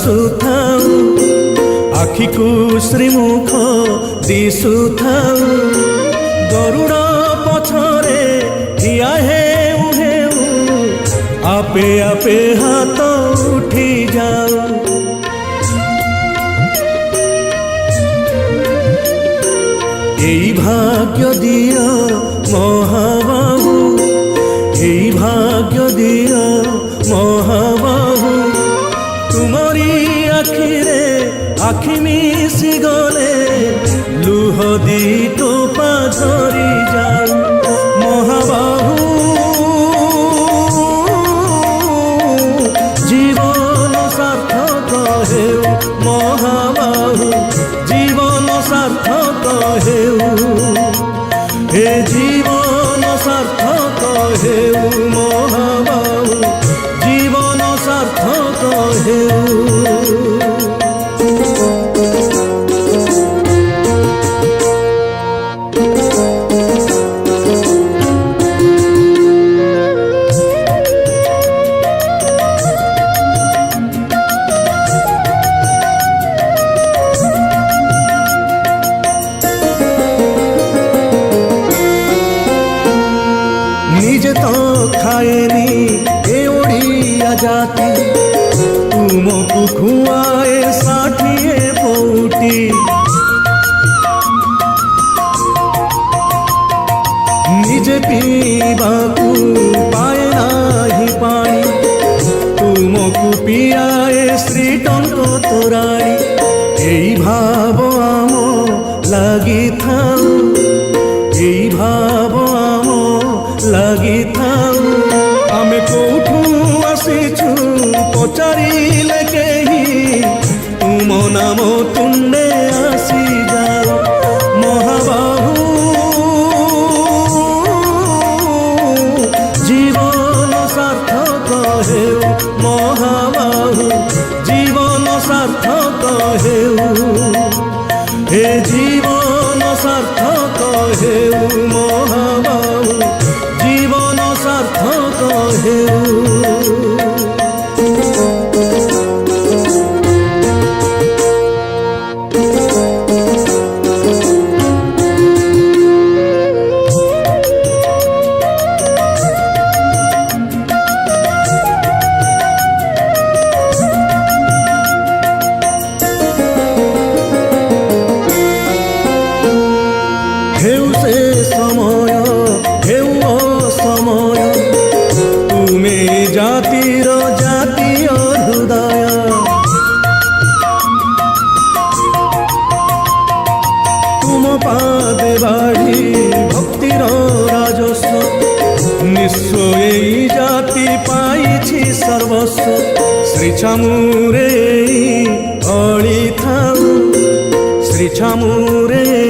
हसुथाऊ आखि को श्रीमुख दिशुथाऊ गरुड़ पछरे ठिया हेउ हेउ आपे आपे हाथ उठी जाऊ এই ভাগ্য দিও মহাবাহু এই ভাগ্য দিও মহাবাহু তুমরি আখিরে আখি মিশি গলে লুহ দি টোপা ঝরি যাও মহাবাহু জীবন সার্থক হেউ মহাবাহু জীবন সার্থক হেউ হে জীবন সার্থক হেউ মহাবাহু জীবন সার্থক হেউ निजे तो खाएनी ए ओडिया जाति तुमको खुआए षाठिए पौटी निजे पीबाकू पाए नाही पानी तुमको पियाए श्रीटंक तोराणी এই ভাব আম লাগি থাও এই ভাব আম লাগি থাও আমি কোঠু আসিছু পচারিলে কেহি তুম নাম তুণ্ডে আসি যাও মহাবাহু জীবন সার্থক হেউ মহাবাহু জীবন সার্থক হেউ হে জীবন সার্থক হেউ মহাবাহু জীবন সার্থক হেউ হেউ সে সময় হেউ অসময় তুমি জাতির জাতীয় হৃদয় তুম পাদে বাড়ি ভক্তির রাজস্ব নিঃস্ব এই জাতি পাইছি সর্বস্ব শ্রী ছামুরে অলি থাউ শ্রী ছামুরে